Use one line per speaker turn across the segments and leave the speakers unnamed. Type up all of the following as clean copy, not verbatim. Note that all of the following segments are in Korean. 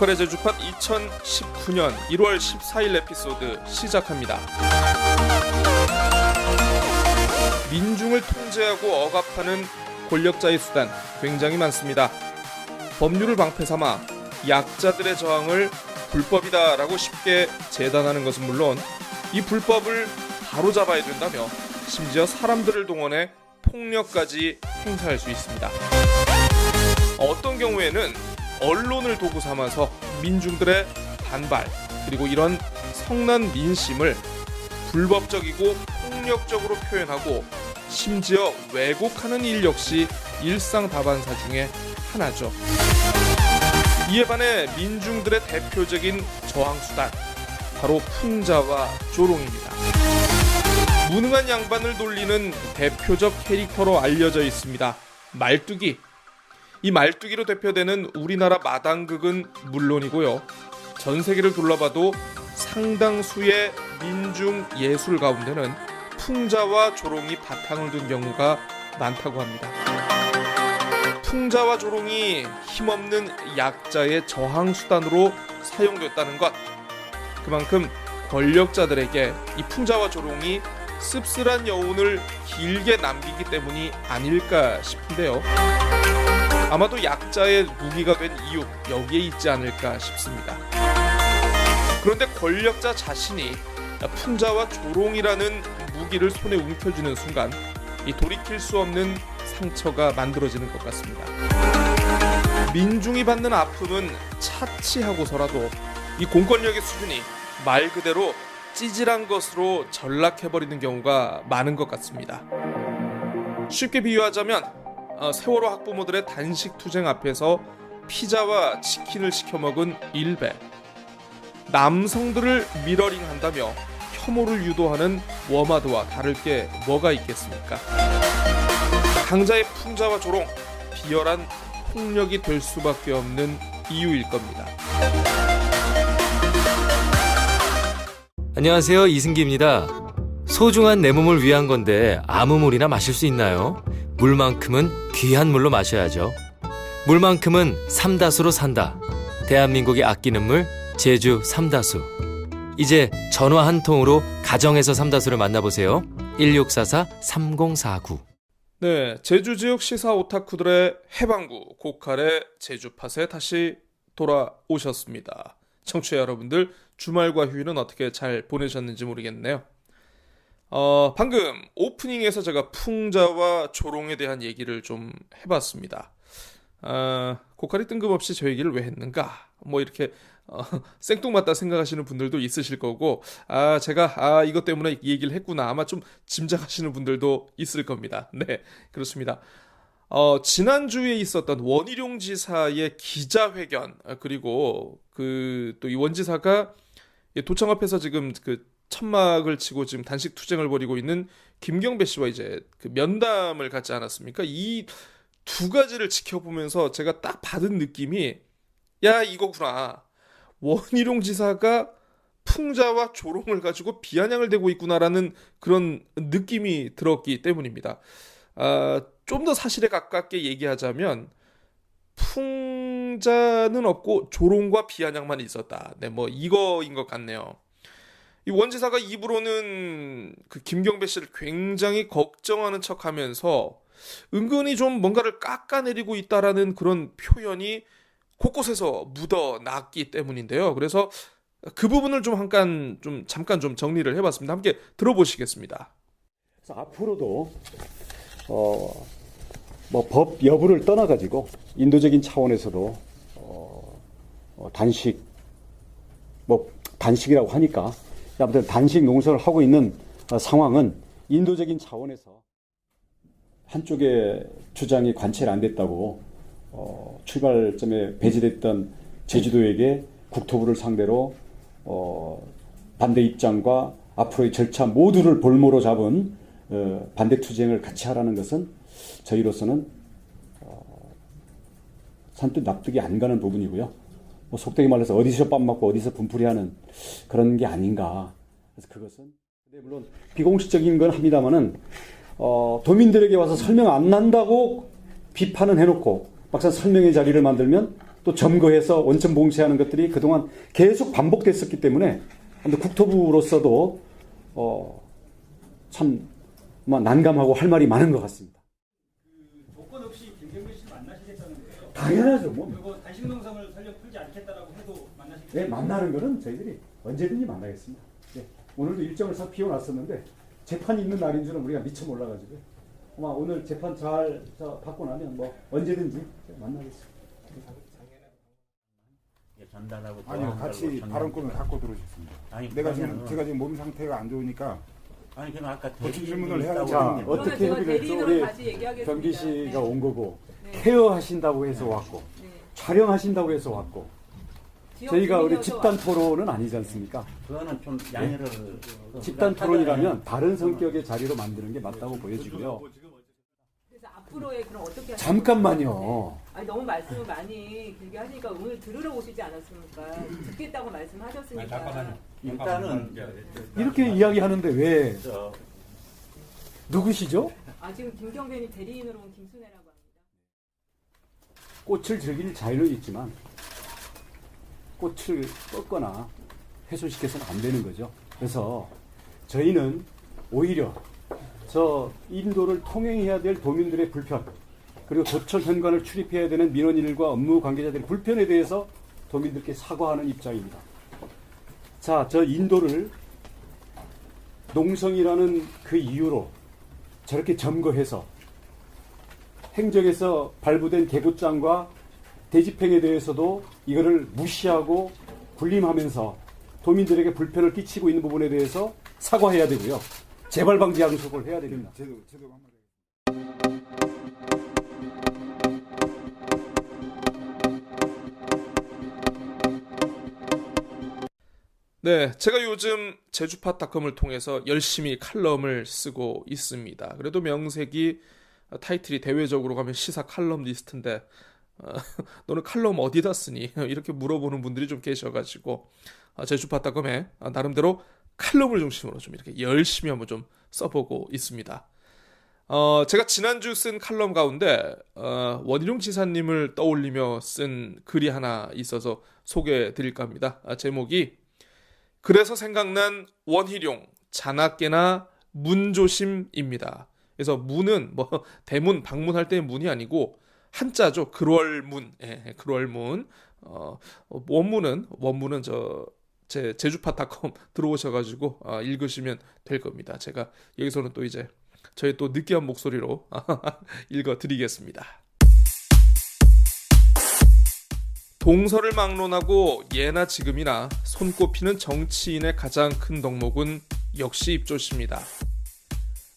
고칼의 제주팟 2019년 1월 14일 에피소드 시작합니다. 민중을 통제하고 억압하는 권력자의 수단 굉장히 많습니다. 법률을 방패삼아 약자들의 저항을 불법이다라고 쉽게 재단하는 것은 물론 이 불법을 바로잡아야 된다며 심지어 사람들을 동원해 폭력까지 행사할 수 있습니다. 어떤 경우에는 언론을 도구 삼아서 민중들의 반발 그리고 이런 성난 민심을 불법적이고 폭력적으로 표현하고 심지어 왜곡하는 일 역시 일상다반사 중에 하나죠. 이에 반해 민중들의 대표적인 저항수단 바로 풍자와 조롱입니다. 무능한 양반을 놀리는 대표적 캐릭터로 알려져 있습니다. 말뚝이. 이 말뚝이로 대표되는 우리나라 마당극은 물론이고요. 전 세계를 둘러봐도 상당수의 민중 예술 가운데는 풍자와 조롱이 바탕을 둔 경우가 많다고 합니다. 풍자와 조롱이 힘없는 약자의 저항 수단으로 사용됐다는 것, 그만큼 권력자들에게 이 풍자와 조롱이 씁쓸한 여운을 길게 남기기 때문이 아닐까 싶은데요. 아마도 약자의 무기가 된 이유 여기에 있지 않을까 싶습니다. 그런데 권력자 자신이 풍자와 조롱이라는 무기를 손에 움켜쥐는 순간 이 돌이킬 수 없는 상처가 만들어지는 것 같습니다. 민중이 받는 아픔은 차치하고서라도 이 공권력의 수준이 말 그대로 찌질한 것으로 전락해버리는 경우가 많은 것 같습니다. 쉽게 비유하자면 세월호 학부모들의 단식 투쟁 앞에서 피자와 치킨을 시켜 먹은 일베, 남성들을 미러링한다며 혐오를 유도하는 워마드와 다를 게 뭐가 있겠습니까? 강자의 풍자와 조롱, 비열한 폭력이 될 수밖에 없는 이유일 겁니다.
안녕하세요, 이승기입니다. 소중한 내 몸을 위한 건데 아무 물이나 마실 수 있나요? 물만큼은 귀한 물로 마셔야죠. 물만큼은 삼다수로 산다. 대한민국이 아끼는 물 제주 삼다수. 이제 전화 한 통으로 가정에서 삼다수를 만나보세요. 1644-3049.
네, 제주 지역 시사 오타쿠들의 해방구 고칼의 제주팟에 다시 돌아오셨습니다. 청취자 여러분들, 주말과 휴일은 어떻게 잘 보내셨는지 모르겠네요. 방금 오프닝에서 제가 풍자와 조롱에 대한 얘기를 좀 해봤습니다. 고칼이 뜬금없이 저 얘기를 왜 했는가? 뭐 이렇게 생뚱맞다 생각하시는 분들도 있으실 거고, 제가 이것 때문에 이 얘기를 했구나 아마 좀 짐작하시는 분들도 있을 겁니다. 네, 그렇습니다. 지난주에 있었던 원희룡 지사의 기자회견, 그리고 또 이 원지사가 도청 앞에서 지금 그 천막을 치고 지금 단식 투쟁을 벌이고 있는 김경배 씨와 이제 그 면담을 갖지 않았습니까? 이 두 가지를 지켜보면서 제가 딱 받은 느낌이, 야, 이거구나. 원희룡 지사가 풍자와 조롱을 가지고 비아냥을 대고 있구나라는 그런 느낌이 들었기 때문입니다. 좀 더 사실에 가깝게 얘기하자면 풍자는 없고 조롱과 비아냥만 있었다. 네, 뭐 이거인 것 같네요. 이 원지사가 입으로는 그 김경배 씨를 굉장히 걱정하는 척하면서 은근히 좀 뭔가를 깎아내리고 있다라는 그런 표현이 곳곳에서 묻어났기 때문인데요. 그래서 그 부분을 잠깐 정리를 해봤습니다. 함께 들어보시겠습니다.
그래서 앞으로도 법 여부를 떠나가지고 인도적인 차원에서도 단식이라고 하니까 아무튼 단식 농사를 하고 있는 상황은 인도적인 차원에서 한쪽의 주장이 관철 안 됐다고 출발점에 배제됐던 제주도에게 국토부를 상대로 반대 입장과 앞으로의 절차 모두를 볼모로 잡은 반대 투쟁을 같이 하라는 것은 저희로서는 선뜻 납득이 안 가는 부분이고요. 속되게 말해서 어디서 밥 먹고 어디서 분풀이하는 그런 게 아닌가. 그래서 그것은 물론 비공식적인 건 합니다만은 도민들에게 와서 설명 안 난다고 비판은 해놓고 막상 설명의 자리를 만들면 또 점거해서 원천 봉쇄하는 것들이 그동안 계속 반복됐었기 때문에 국토부로서도 참 난감하고 할 말이 많은 것 같습니다.
조건 없이 김경민 씨를 만나시겠다는데요.
당연하죠. 뭐.
그리고 단식 농성을 설령 풀지 않겠다라고 해도 만나시겠다.
네, 만나는 거는 저희들이 언제든지 만나겠습니다. 네, 오늘도 일정을 싹 비워놨었는데 재판이 있는 날인 줄은 우리가 미처 몰라가지고요. 아마 오늘 재판 잘 받고 나면 뭐 언제든지 만나겠습니다.
전달하고
아니요, 같이 발언권을 갖고 들어오셨습니다.
아니,
제가
그러면은-
지금 몸 상태가 안 좋으니까
아니 그럼 아까
거친 질문을 해야 되지
자,
않겠냐.
어떻게
그러면
협의를 했죠?
제가
우리
대리인으로 다시 얘기하겠습니다.
경기 씨가
네.
온 거고
네.
케어하신다고 해서 왔고
네.
촬영하신다고 해서 왔고
지역
저희가 우리
주민이어서
집단 토론은 아니지 않습니까?
그거는 좀 양해를
집단 토론이라면 다른 성격의 자리로 만드는 게 맞다고 보여지고요.
그래서 앞으로의 그럼 어떻게
잠깐만요.
아니 너무 말씀을 많이 길게 하니까 오늘 들으러 오시지 않았습니까? 듣겠다고 말씀하셨으니까.
일단은
이렇게 이야기하는데 왜
저
누구시죠?
지금 김경배님 대리인으로 온 김순애라고 합니다.
꽃을 즐길 자유는 있지만 꽃을 꺾거나 훼손시켜서는 안 되는 거죠. 그래서 저희는 오히려 저 인도를 통행해야 될 도민들의 불편, 그리고 도청 현관을 출입해야 되는 민원인들과 업무 관계자들의 불편에 대해서 도민들께 사과하는 입장입니다. 자, 저 인도를 농성이라는 그 이유로 저렇게 점거해서 행정에서 발부된 개부장과 대집행에 대해서도 이거를 무시하고 군림하면서 도민들에게 불편을 끼치고 있는 부분에 대해서 사과해야 되고요. 재발 방지 양속을 해야 됩니다.
제도가 한마디.
네, 제가 요즘 제주팟닷컴을 통해서 열심히 칼럼을 쓰고 있습니다. 그래도 명색이 타이틀이 대외적으로 가면 시사 칼럼니스트인데 너는 칼럼 어디다 쓰니? 이렇게 물어보는 분들이 좀 계셔가지고 제주팟닷컴에 나름대로 칼럼을 중심으로 좀 이렇게 열심히 한번 좀 써보고 있습니다. 제가 지난주 쓴 칼럼 가운데 원희룡 지사님을 떠올리며 쓴 글이 하나 있어서 소개해 드릴까 합니다. 제목이 그래서 생각난 원희룡 자나깨나 문조심입니다. 그래서 문은 뭐 대문 방문할 때의 문이 아니고 한자죠. 그월문. 예, 그월문. 원문은 제 제주팟닷컴 들어오셔가지고 읽으시면 될 겁니다. 제가 여기서는 또 이제 저희 또 느끼한 목소리로 읽어드리겠습니다. 동서를 막론하고 예나 지금이나 손꼽히는 정치인의 가장 큰 덕목은 역시 입조십니다.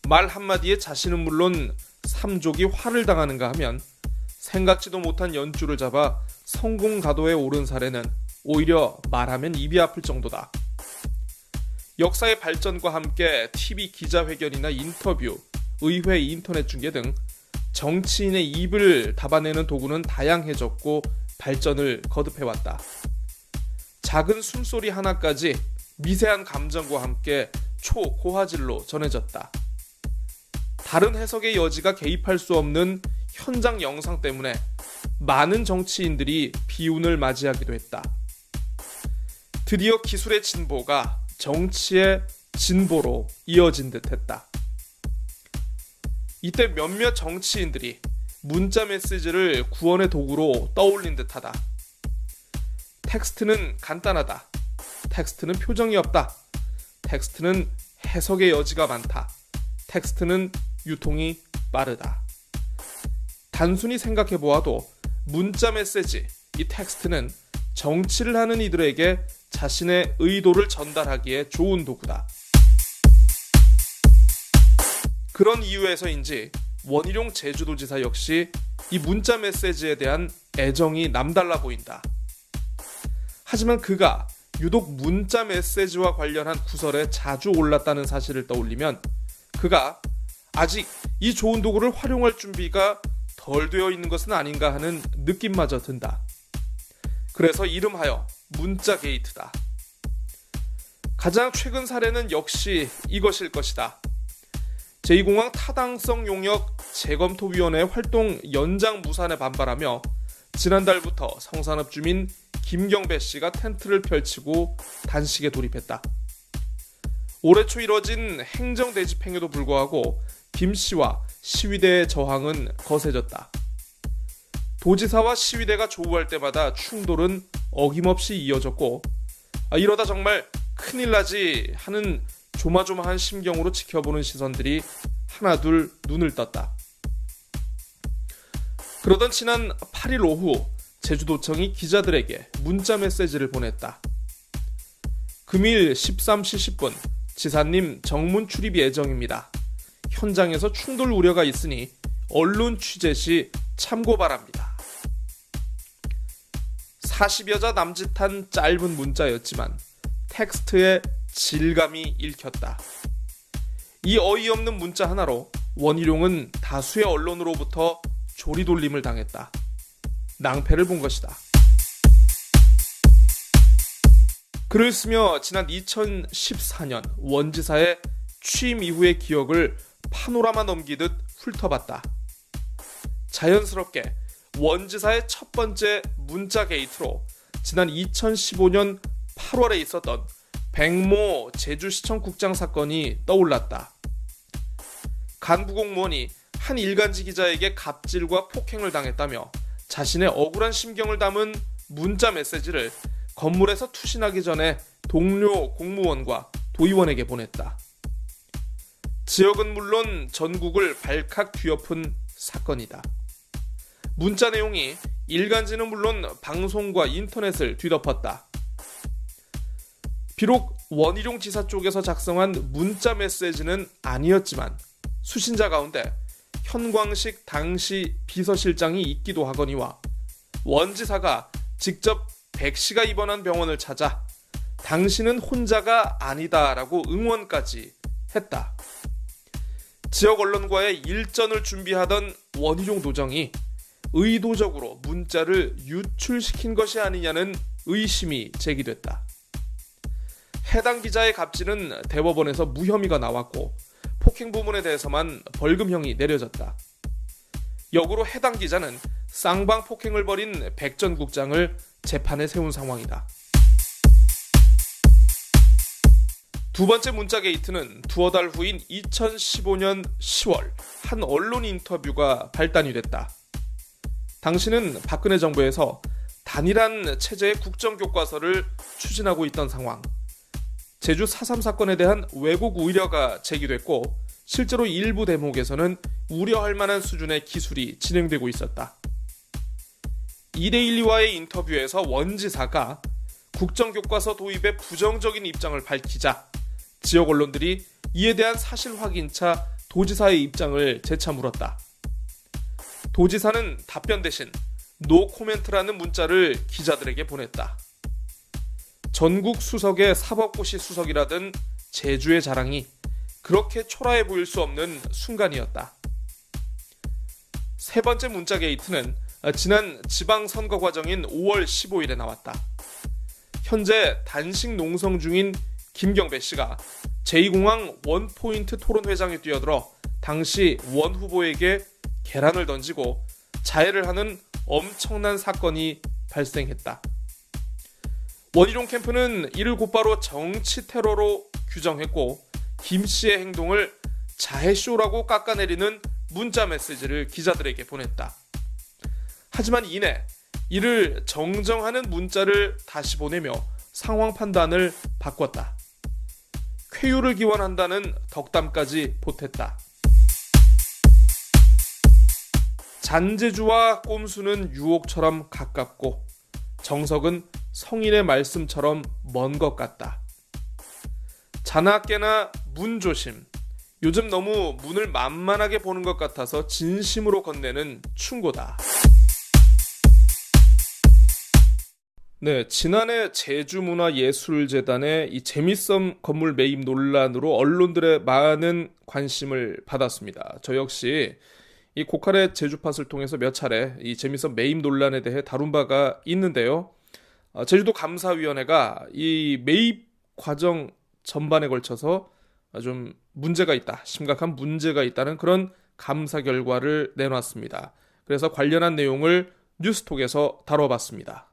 말 한마디에 자신은 물론 삼족이 화를 당하는가 하면 생각지도 못한 연주를 잡아 성공 가도에 오른 사례는 오히려 말하면 입이 아플 정도다. 역사의 발전과 함께 TV 기자회견이나 인터뷰, 의회 인터넷 중계 등 정치인의 입을 담아내는 도구는 다양해졌고 발전을 거듭해왔다. 작은 숨소리 하나까지 미세한 감정과 함께 초고화질로 전해졌다. 다른 해석의 여지가 개입할 수 없는 현장 영상 때문에 많은 정치인들이 비운을 맞이하기도 했다. 드디어 기술의 진보가 정치의 진보로 이어진 듯했다. 이때 몇몇 정치인들이 문자 메시지를 구원의 도구로 떠올린 듯하다. 텍스트는 간단하다. 텍스트는 표정이 없다. 텍스트는 해석의 여지가 많다. 텍스트는 유통이 빠르다. 단순히 생각해 보아도 문자 메시지, 이 텍스트는 정치를 하는 이들에게 자신의 의도를 전달하기에 좋은 도구다. 그런 이유에서인지 원희룡 제주도지사 역시 이 문자 메시지에 대한 애정이 남달라 보인다. 하지만 그가 유독 문자 메시지와 관련한 구설에 자주 올랐다는 사실을 떠올리면 그가 아직 이 좋은 도구를 활용할 준비가 덜 되어 있는 것은 아닌가 하는 느낌마저 든다. 그래서 이름하여 문자 게이트다. 가장 최근 사례는 역시 이것일 것이다. 제2공항 타당성 용역 재검토위원회 활동 연장 무산에 반발하며 지난달부터 성산읍 주민 김경배 씨가 텐트를 펼치고 단식에 돌입했다. 올해 초 이뤄진 행정 대집행에도 불구하고 김 씨와 시위대의 저항은 거세졌다. 도지사와 시위대가 조우할 때마다 충돌은 어김없이 이어졌고 이러다 정말 큰일 나지 하는 조마조마한 심경으로 지켜보는 시선들이 하나둘 눈을 떴다. 그러던 지난 8일 오후 제주도청이 기자들에게 문자 메시지를 보냈다. 금일 13시 10분 지사님 정문 출입 예정입니다. 현장에서 충돌 우려가 있으니 언론 취재 시 참고 바랍니다. 40여 자 남짓한 짧은 문자였지만 텍스트의 질감이 읽혔다. 이 어이없는 문자 하나로 원희룡은 다수의 언론으로부터 조리돌림을 당했다. 낭패를 본 것이다. 글을 쓰며 지난 2014년 원지사의 취임 이후의 기억을 파노라마 넘기듯 훑어봤다. 자연스럽게 원지사의 첫 번째 문자 게이트로 지난 2015년 8월에 있었던 백모 제주시청국장 사건이 떠올랐다. 간부 공무원이 한 일간지 기자에게 갑질과 폭행을 당했다며 자신의 억울한 심경을 담은 문자 메시지를 건물에서 투신하기 전에 동료 공무원과 도의원에게 보냈다. 지역은 물론 전국을 발칵 뒤엎은 사건이다. 문자 내용이 일간지는 물론 방송과 인터넷을 뒤덮었다. 비록 원희룡 지사 쪽에서 작성한 문자 메시지는 아니었지만 수신자 가운데 현광식 당시 비서실장이 있기도 하거니와 원 지사가 직접 백 씨가 입원한 병원을 찾아 당신은 혼자가 아니다라고 응원까지 했다. 지역 언론과의 일전을 준비하던 원희룡 도정이 의도적으로 문자를 유출시킨 것이 아니냐는 의심이 제기됐다. 해당 기자의 갑질은 대법원에서 무혐의가 나왔고 폭행 부분에 대해서만 벌금형이 내려졌다. 역으로 해당 기자는 쌍방 폭행을 벌인 백 전 국장을 재판에 세운 상황이다. 두 번째 문자 게이트는 두어 달 후인 2015년 10월 한 언론 인터뷰가 발단이 됐다. 당시는 박근혜 정부에서 단일한 체제의 국정교과서를 추진하고 있던 상황. 제주 4.3 사건에 대한 왜곡 우려가 제기됐고 실제로 일부 대목에서는 우려할 만한 수준의 기술이 진행되고 있었다. 2대1와의 인터뷰에서 원 지사가 국정교과서 도입에 부정적인 입장을 밝히자 지역 언론들이 이에 대한 사실 확인차 도지사의 입장을 재차 물었다. 도지사는 답변 대신 노 코멘트라는 문자를 기자들에게 보냈다. 전국 수석의 사법고시 수석이라던 제주의 자랑이 그렇게 초라해 보일 수 없는 순간이었다. 세 번째 문자 게이트는 지난 지방선거 과정인 5월 15일에 나왔다. 현재 단식 농성 중인 김경배 씨가 제2공항 원포인트 토론회장에 뛰어들어 당시 원 후보에게 계란을 던지고 자해를 하는 엄청난 사건이 발생했다. 원희룡 캠프는 이를 곧바로 정치 테러로 규정했고 김 씨의 행동을 자해쇼라고 깎아내리는 문자 메시지를 기자들에게 보냈다. 하지만 이내 이를 정정하는 문자를 다시 보내며 상황 판단을 바꿨다. 쾌유를 기원한다는 덕담까지 보탰다. 잔재주와 꼼수는 유혹처럼 가깝고 정석은 성인의 말씀처럼 먼 것 같다. 자나 깨나 문 조심. 요즘 너무 문을 만만하게 보는 것 같아서 진심으로 건네는 충고다. 네, 지난해 제주문화예술재단의 이 재미섬 건물 매입 논란으로 언론들의 많은 관심을 받았습니다. 저 역시 이 고칼의 제주팟을 통해서 몇 차례 이 재미섬 매입 논란에 대해 다룬 바가 있는데요. 제주도 감사위원회가 이 매입 과정 전반에 걸쳐서 좀 문제가 있다, 심각한 문제가 있다는 그런 감사 결과를 내놨습니다. 그래서 관련한 내용을 뉴스톡에서 다뤄봤습니다.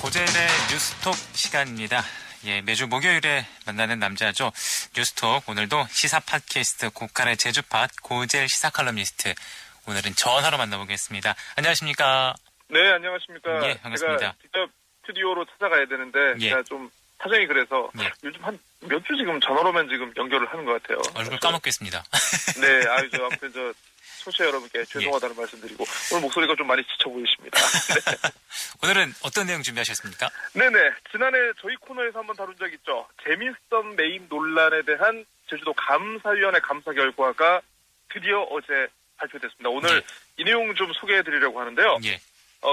고젤의 뉴스톡 시간입니다. 예, 매주 목요일에 만나는 남자죠. 뉴스톡 오늘도 시사 팟캐스트 고칼의 제주팟 고젤 시사 칼럼니스트 오늘은 전화로 만나보겠습니다. 안녕하십니까?
네, 안녕하십니까.
예, 반갑습니다.
제가 직접 스튜디오로 찾아가야 되는데
예.
제가 좀 사정이 그래서
예.
요즘 한 몇 주 지금 전화로만 지금 연결을 하는 것 같아요.
얼굴 까먹겠습니다.
네, 아무튼 청취자 여러분께 죄송하다는 말씀드리고 오늘 목소리가 좀 많이 지쳐 보이십니다.
오늘은 어떤 내용 준비하셨습니까?
네네. 지난해 저희 코너에서 한번 다룬 적 있죠. 재밌던 매입 논란에 대한 제주도 감사위원회 감사 결과가 드디어 어제 발표됐습니다. 오늘
예.
이 내용 좀 소개해드리려고 하는데요.
예.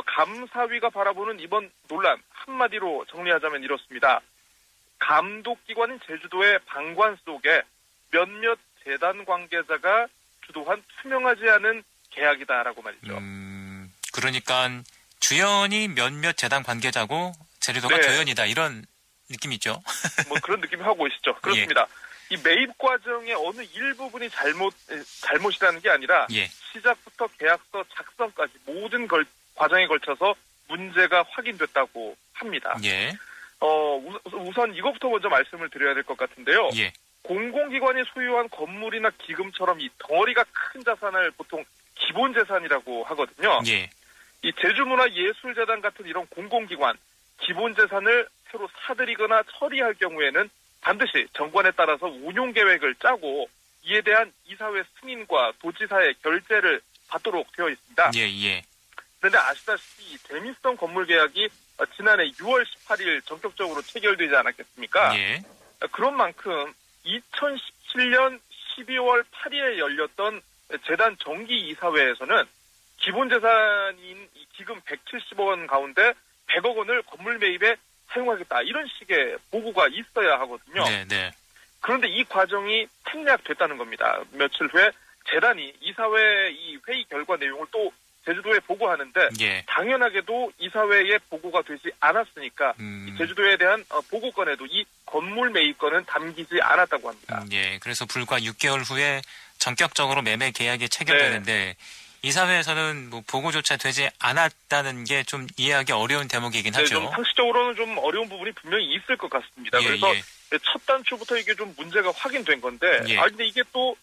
감사위가 바라보는 이번 논란 한마디로 정리하자면 이렇습니다. 감독기관인 제주도의 방관 속에 몇몇 재단 관계자가 주도한 투명하지 않은 계약이다라고 말이죠.
그러니까 주연이 몇몇 재단 관계자고 제주도가
네.
조연이다 이런 느낌이죠.
뭐 그런 느낌이 하고 계시죠. 그렇습니다. 이 매입 과정의 어느 일부분이 잘못이라는 게 아니라
예.
시작부터 계약서 작성까지 모든 과정에 걸쳐서 문제가 확인됐다고 합니다.
예.
우선 이것부터 먼저 말씀을 드려야 될 것 같은데요.
예.
공공기관이 소유한 건물이나 기금처럼 이 덩어리가 큰 자산을 보통 기본재산이라고 하거든요.
예.
이 제주문화예술재단 같은 이런 공공기관, 기본재산을 새로 사들이거나 처리할 경우에는 반드시 정관에 따라서 운용계획을 짜고 이에 대한 이사회 승인과 도지사의 결재를 받도록 되어 있습니다.
예. 예.
그런데 아시다시피 재밌던 건물 계약이 지난해 6월 18일 전격적으로 체결되지 않았겠습니까?
예.
그런 만큼 2017년 12월 8일에 열렸던 재단 정기이사회에서는 기본재산인 이 기금 170억 원 가운데 100억 원을 건물 매입에 사용하겠다 이런 식의 보고가 있어야 하거든요.
네, 네.
그런데 이 과정이 생략됐다는 겁니다. 며칠 후에 재단이 이사회 이 회의 결과 내용을 또 제주도에 보고하는데
예.
당연하게도 이사회에 보고가 되지 않았으니까 이 제주도에 대한 보고건에도 이 건물 매입건은 담기지 않았다고 합니다.
예. 그래서 불과 6개월 후에 전격적으로 매매 계약이 체결되는데 이사회에서는 뭐 보고조차 되지 않았다는 게 좀 이해하기 어려운 대목이긴
네,
하죠.
좀 상식적으로는 좀 어려운 부분이 분명히 있을 것 같습니다.
예,
그래서
예.
첫 단추부터 이게 좀 문제가 확인된 건데,
예.
근데 이게 또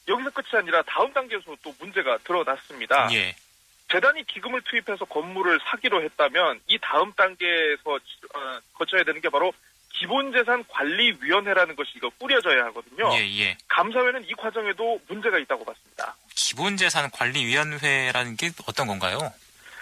여기서 끝이 아니라 다음 단계에서 또 문제가 드러났습니다.
예.
재단이 기금을 투입해서 건물을 사기로 했다면 이 다음 단계에서 거쳐야 되는 게 바로 기본재산관리위원회라는 것이 이거 꾸려져야 하거든요.
예, 예.
감사회는 이 과정에도 문제가 있다고 봤습니다.
기본재산관리위원회라는 게 어떤 건가요?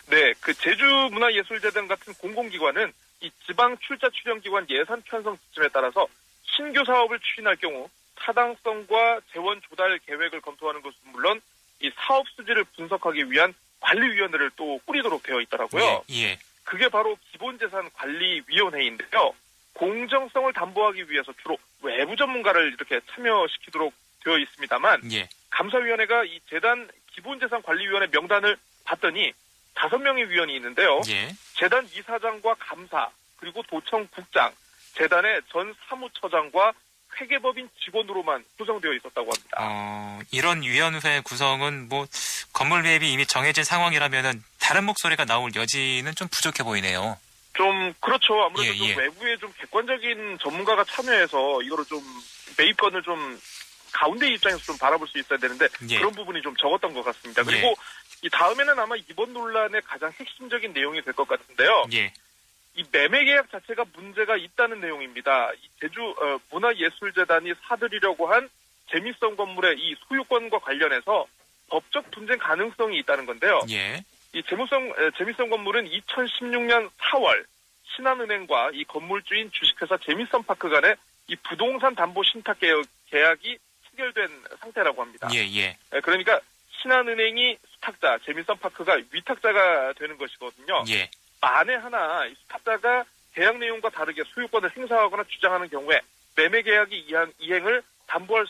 네, 그 제주문화예술재단 같은 공공기관은 이 지방 출자 출연기관 예산 편성 지침에 따라서 신규 사업을 추진할 경우 타당성과 재원 조달 계획을 검토하는 것은 물론 이 사업 수지를 분석하기 위한 관리위원회를 또 꾸리도록 되어 있더라고요.
예, 예.
그게 바로 기본재산관리위원회인데요. 공정성을 담보하기 위해서 주로 외부 전문가를 이렇게 참여시키도록 되어 있습니다만
예.
감사위원회가 이 재단 기본재산관리위원회 명단을 봤더니 5명의 위원이 있는데요.
예.
재단 이사장과 감사, 그리고 도청 국장, 재단의 전 사무처장과 회계법인 직원으로만 구성되어 있었다고 합니다.
이런 위원회 구성은 뭐 건물 매입이 이미 정해진 상황이라면은 다른 목소리가 나올 여지는 좀 부족해 보이네요.
좀 그렇죠. 아무래도
예,
좀
예.
외부에 좀 객관적인 전문가가 참여해서 이거를 좀 매입건을 좀 가운데 입장에서 좀 바라볼 수 있어야 되는데
예.
그런 부분이 좀 적었던 것 같습니다. 그리고 이 다음에는 아마 이번 논란의 가장 핵심적인 내용이 될 것 같은데요.
예.
이 매매 계약 자체가 문제가 있다는 내용입니다. 이 제주 문화예술재단이 사들이려고 한 재미성 건물의 이 소유권과 관련해서 법적 분쟁 가능성이 있다는 건데요.
예.
이 재미성 건물은 2016년 4월 신한은행과 이 건물주인 주식회사 재미성파크 간의 이 부동산 담보 신탁 계약이 체결된 상태라고 합니다.
예, 예.
그러니까 신한은행이 수탁자, 재미성파크가 위탁자가 되는 것이거든요.
예.
만에 하나 이 수탁자가 계약 내용과 다르게 소유권을 행사하거나 주장하는 경우에 매매 계약이 이행을 담보할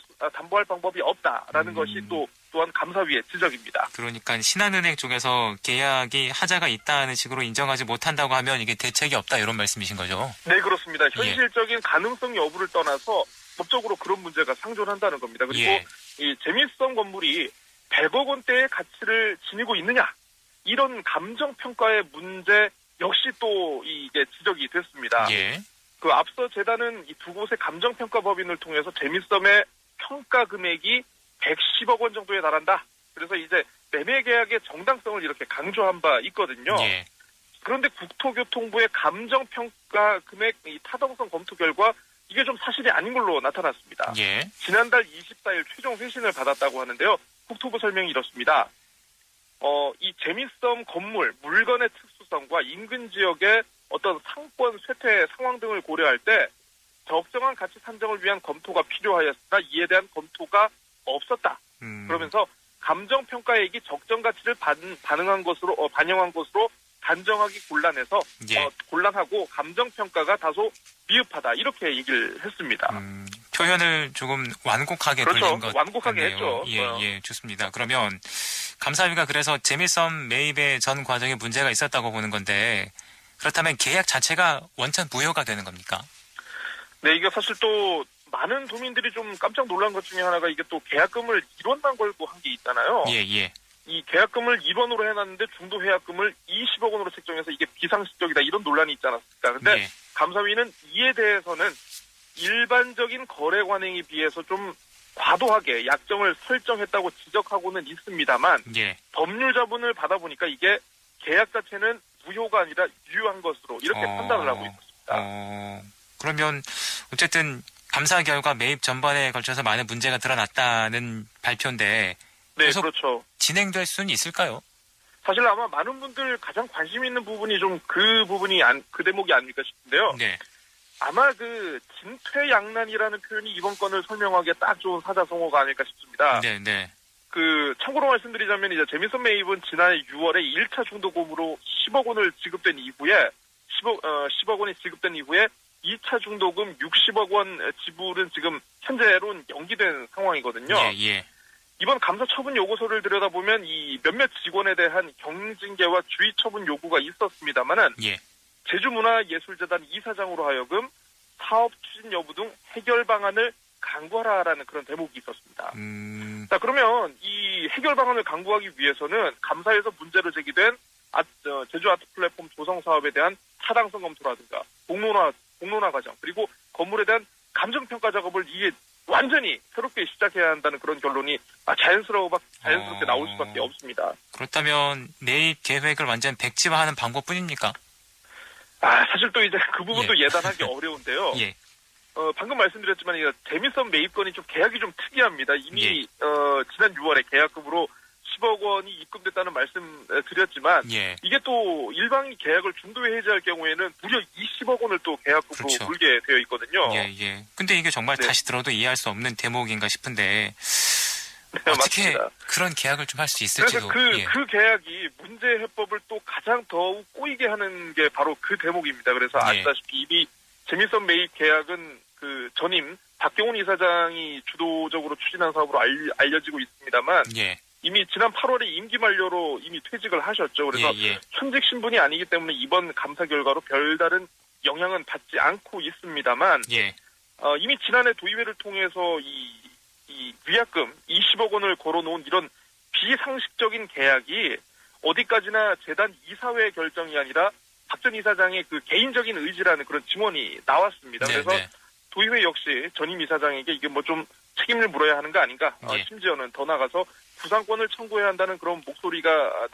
방법이 없다라는 것이 또한 감사위의 지적입니다.
그러니까 신한은행 쪽에서 계약이 하자가 있다는 식으로 인정하지 못한다고 하면 이게 대책이 없다 이런 말씀이신 거죠?
네, 그렇습니다. 현실적인 가능성 여부를 떠나서 법적으로 그런 문제가 상존한다는 겁니다. 그리고
예.
이 재미성 건물이 100억 원대의 가치를 지니고 있느냐, 이런 감정평가의 문제 역시 또 이게 지적이 됐습니다.
예.
그 앞서 재단은 이 두 곳의 감정평가법인을 통해서 재미썸의 평가 금액이 110억 원 정도에 달한다. 그래서 이제 매매 계약의 정당성을 이렇게 강조한 바 있거든요.
예.
그런데 국토교통부의 감정평가 금액 이 타당성 검토 결과 이게 좀 사실이 아닌 걸로 나타났습니다.
예.
지난달 24일 최종 회신을 받았다고 하는데요. 국토부 설명이 이렇습니다. 이 재미썸 건물, 물건의 특수성과 인근 지역의 어떤 상권 쇠퇴 상황 등을 고려할 때 적정한 가치 산정을 위한 검토가 필요하였으나 이에 대한 검토가 없었다. 그러면서 감정평가액이 적정 가치를 반영한 것으로 단정하기 곤란해서
예.
곤란하고 감정평가가 다소 미흡하다, 이렇게 얘기를 했습니다.
표현을 조금 완곡하게
그렇죠.
돌린 것
완곡하게
같네요.
했죠.
예, 좋습니다. 그러면 감사위가 그래서 재미썸 매입의 전 과정에 문제가 있었다고 보는 건데, 그렇다면 계약 자체가 원천 무효가 되는 겁니까?
네, 이게 사실 또 많은 도민들이 좀 깜짝 놀란 것 중에 하나가 이게 또 계약금을 1원만 걸고 한 게 있잖아요.
예.
이 계약금을 1원으로 해놨는데 중도 계약금을 20억 원으로 책정해서 이게 비상식적이다, 이런 논란이 있지 않았습니까? 근데
예.
감사위는 이에 대해서는 일반적인 거래 관행에 비해서 좀 과도하게 약정을 설정했다고 지적하고는 있습니다만,
예.
법률 자문을 받아보니까 이게 계약 자체는 무효가 아니라 유효한 것으로 이렇게 판단을 하고 있습니다.
그러면 어쨌든 감사 결과 매입 전반에 걸쳐서 많은 문제가 드러났다는 발표인데,
네,
계속
그렇죠.
진행될 수는 있을까요?
사실 아마 많은 분들 가장 관심 있는 부분이 좀 그 부분이 그 대목이 아닐까 싶은데요.
네.
아마 그 진퇴양난이라는 표현이 이번 건을 설명하기에 딱 좋은 사자성어가 아닐까 싶습니다.
네.
그 참고로 말씀드리자면 이제 재미썸 매입은 지난해 6월에 1차 중도금으로 10억 원을 지급된 이후에 10억 원이 지급된 이후에 2차 중도금 60억 원 지불은 지금 현재로는 연기된 상황이거든요.
예.
이번 감사 처분 요구서를 들여다보면 이 몇몇 직원에 대한 경징계와 주의 처분 요구가 있었습니다만은
예.
제주문화예술재단 이사장으로 하여금 사업 추진 여부 등 해결 방안을 강구하라라는 그런 대목이 있었습니다. 자, 그러면 이 해결 방안을 강구하기 위해서는 감사에서 문제로 제기된 제주 아트 플랫폼 조성 사업에 대한 타당성 검토라든가 공론화 과정, 그리고 건물에 대한 감정평가 작업을 이게 완전히 새롭게 시작해야 한다는 그런 결론이 자연스럽게 나올 수밖에 없습니다.
그렇다면 매입 계획을 완전 백지화하는 방법뿐입니까?
사실 또 이제 그 부분도
예.
예단하기 어려운데요.
예.
방금 말씀드렸지만 이 재미썸 매입건이 좀 계약이 좀 특이합니다. 이미
예.
지난 6월에 계약금으로 10억 원이 입금됐다는 말씀 드렸지만
예.
이게 또 일방이 계약을 중도에 해지할 경우에는 무려 20억 원을 또 계약금으로
그렇죠.
물게 되어 있거든요.
예. 근데 이게 정말
네.
다시 들어도 이해할 수 없는 대목인가 싶은데,
네,
어떻게
맞습니다.
그런 계약을 좀 할 수
그래서
있을지도.
그 계약이 문제 해법을 또 가장 더욱 꼬이게 하는 게 바로 그 대목입니다. 그래서
예.
아시다시피 이미 재미썸 매입 계약은 그 전임 박경훈 이사장이 주도적으로 추진한 사업으로 알려지고 있습니다만
예.
이미 지난 8월에 임기 만료로 이미 퇴직을 하셨죠. 그래서
예.
현직 신분이 아니기 때문에 이번 감사 결과로 별다른 영향은 받지 않고 있습니다만
예.
이미 지난해 도의회를 통해서 이 위약금 20억 원을 걸어놓은 이런 비상식적인 계약이 어디까지나 재단 이사회 결정이 아니라 박 전 이사장의 그 개인적인 의지라는 그런 증언이 나왔습니다.
네,
그래서
네.
도의회 역시 전임 이사장에게 이게 뭐 좀 책임을 물어야 하는 거 아닌가?
예.
심지어는 더 나가서 구상권을 청구해야 한다는 그런 목소리가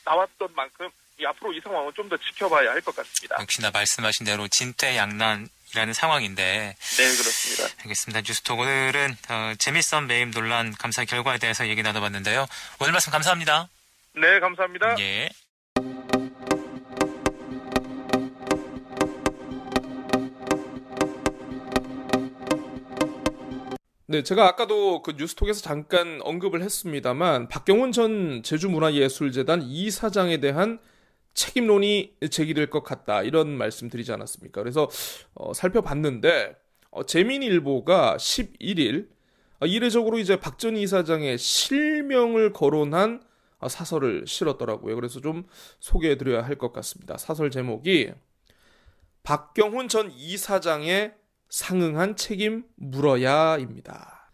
나왔던 만큼 앞으로 이 상황은 좀 더 지켜봐야 할 것 같습니다.
역시나 말씀하신 대로 진퇴양난이라는 상황인데.
네, 그렇습니다.
알겠습니다. 뉴스톡 오늘은 재미썸 매입 논란 감사 결과에 대해서 얘기 나눠봤는데요. 오늘 말씀 감사합니다.
네, 감사합니다.
예.
네, 제가 아까도 그 뉴스톡에서 잠깐 언급을 했습니다만 박경훈 전 제주문화예술재단 이사장에 대한 책임론이 제기될 것 같다, 이런 말씀 드리지 않았습니까? 그래서 살펴봤는데 재민일보가 11일 이례적으로 이제 박 전 이사장의 실명을 거론한 사설을 실었더라고요. 그래서 좀 소개해드려야 할 것 같습니다. 사설 제목이 박경훈 전 이사장의 상응한 책임 물어야입니다.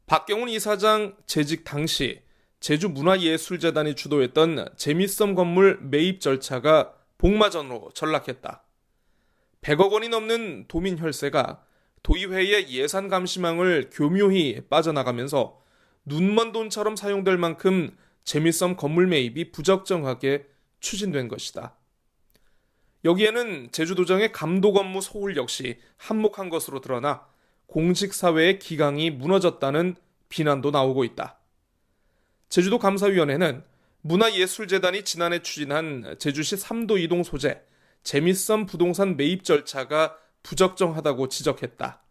박경훈 이사장 재직 당시 제주문화예술재단이 주도했던 재미섬 건물 매입 절차가 복마전으로 전락했다. 100억 원이 넘는 도민 혈세가 도의회의 예산 감시망을 교묘히 빠져나가면서 눈먼 돈처럼 사용될 만큼 재미섬 건물 매입이 부적정하게 추진된 것이다. 여기에는 제주도정의 감독 업무 소홀 역시 한몫한 것으로 드러나 공직사회의 기강이 무너졌다는 비난도 나오고 있다. 제주도 감사위원회는 문화예술재단이 지난해 추진한 제주시 3도 이동 소재 재미섬 부동산 매입 절차가 부적정하다고 지적했다.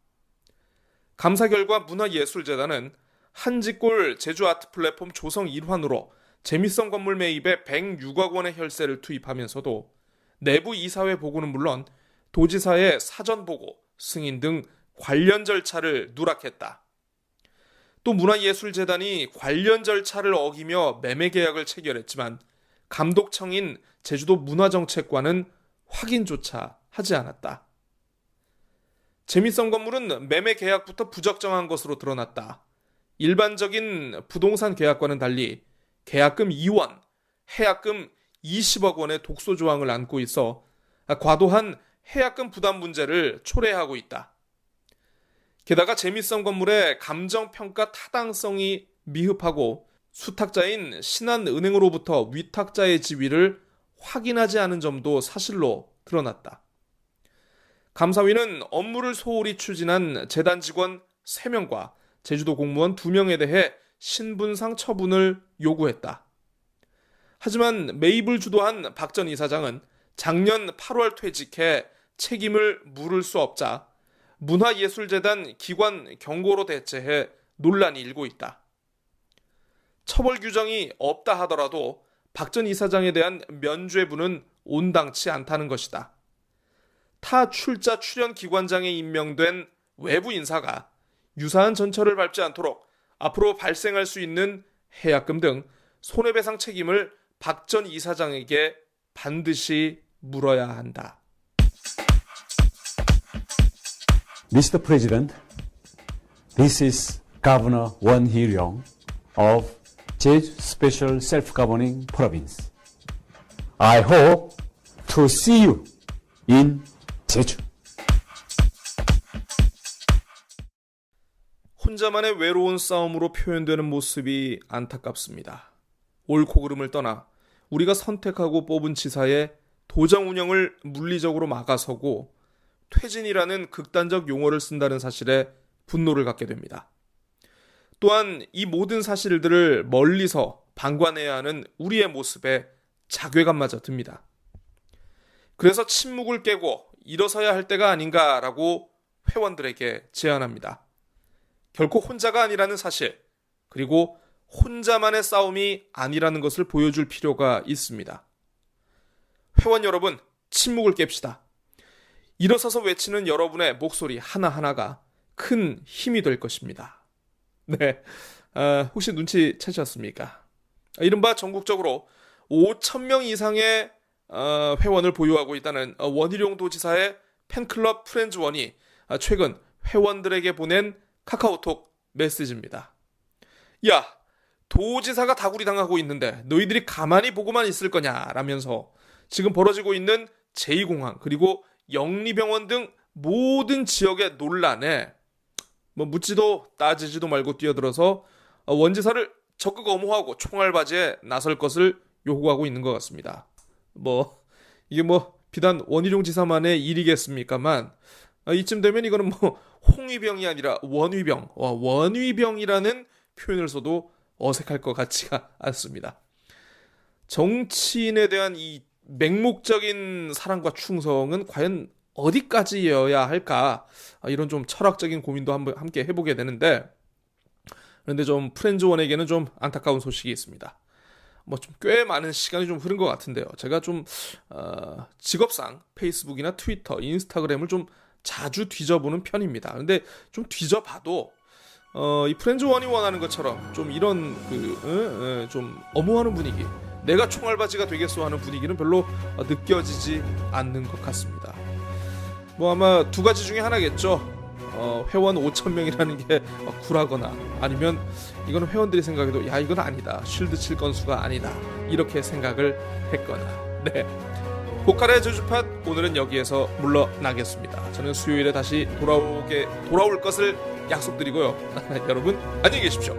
감사 결과 문화예술재단은 한지골 제주아트 플랫폼 조성 일환으로 재미섬 건물 매입에 106억 원의 혈세를 투입하면서도 내부 이사회 보고는 물론 도지사의 사전 보고, 승인 등 관련 절차를 누락했다. 또 문화예술재단이 관련 절차를 어기며 매매 계약을 체결했지만 감독청인 제주도 문화정책과는 확인조차 하지 않았다. 재미섬 건물은 매매 계약부터 부적정한 것으로 드러났다. 일반적인 부동산 계약과는 달리 계약금 2원, 해약금 20억 원의 독소 조항을 안고 있어 과도한 해약금 부담 문제를 초래하고 있다. 게다가 재미섬 건물의 감정평가 타당성이 미흡하고 수탁자인 신한은행으로부터 위탁자의 지위를 확인하지 않은 점도 사실로 드러났다. 감사위는 업무를 소홀히 추진한 재단 직원 3명과 제주도 공무원 2명에 대해 신분상 처분을 요구했다. 하지만 매입을 주도한 박 전 이사장은 작년 8월 퇴직해 책임을 물을 수 없자 문화예술재단 기관 경고로 대체해 논란이 일고 있다. 처벌 규정이 없다 하더라도 박 전 이사장에 대한 면죄부는 온당치 않다는 것이다. 타 출자 출연 기관장에 임명된 외부 인사가 유사한 전철을 밟지 않도록 앞으로 발생할 수 있는 해약금 등 손해배상 책임을 박 전 이사장에게 반드시 물어야 한다.
Mr. President, this is Governor Won Hee-ryong of Jeju Special Self-Governing Province. I hope to see you in 제주.
혼자만의 외로운 싸움으로 표현되는 모습이 안타깝습니다. 옳고 그름을 떠나 우리가 선택하고 뽑은 지사의 도정 운영을 물리적으로 막아서고 퇴진이라는 극단적 용어를 쓴다는 사실에 분노를 갖게 됩니다. 또한 이 모든 사실들을 멀리서 방관해야 하는 우리의 모습에 자괴감마저 듭니다. 그래서 침묵을 깨고 일어서야 할 때가 아닌가라고 회원들에게 제안합니다. 결코 혼자가 아니라는 사실, 그리고 혼자만의 싸움이 아니라는 것을 보여줄 필요가 있습니다. 회원 여러분, 침묵을 깹시다. 일어서서 외치는 여러분의 목소리 하나하나가 큰 힘이 될 것입니다. 네, 혹시 눈치채셨습니까? 이른바 전국적으로 5,000명 이상의 회원을 보유하고 있다는 원희룡 도지사의 팬클럽 프렌즈원이 최근 회원들에게 보낸 카카오톡 메시지입니다. 야, 도지사가 다구리 당하고 있는데 너희들이 가만히 보고만 있을 거냐라면서 지금 벌어지고 있는 제2공항 그리고 영리병원 등 모든 지역의 논란에 묻지도 따지지도 말고 뛰어들어서 원지사를 적극 엄호하고 총알바지에 나설 것을 요구하고 있는 것 같습니다. 이게 비단 원희룡 지사만의 일이겠습니까만 이쯤 되면 이거는 홍위병이 아니라 원위병, 원위병이라는 표현을 써도 어색할 것 같지가 않습니다. 정치인에 대한 이 맹목적인 사랑과 충성은 과연 어디까지여야 할까? 이런 좀 철학적인 고민도 함께 해보게 되는데, 그런데 좀 프렌즈원에게는 좀 안타까운 소식이 있습니다. 좀 꽤 많은 시간이 좀 흐른 것 같은데요. 제가 좀 직업상 페이스북이나 트위터, 인스타그램을 좀 자주 뒤져보는 편입니다. 근데 좀 뒤져봐도 이 프렌즈원이 원하는 것처럼 좀 이런 좀 엄호하는 분위기, 내가 총알바지가 되겠소 하는 분위기는 별로 느껴지지 않는 것 같습니다. 아마 두 가지 중에 하나겠죠. 회원 5,000명이라는 게 굴하거나 아니면 이건 회원들이 생각해도 야 이건 아니다, 쉴드 칠 건수가 아니다 이렇게 생각을 했거나. 네, 고칼의 제주팟 오늘은 여기에서 물러나겠습니다. 저는 수요일에 다시 돌아올 것을 약속드리고요. 여러분 안녕히 계십시오.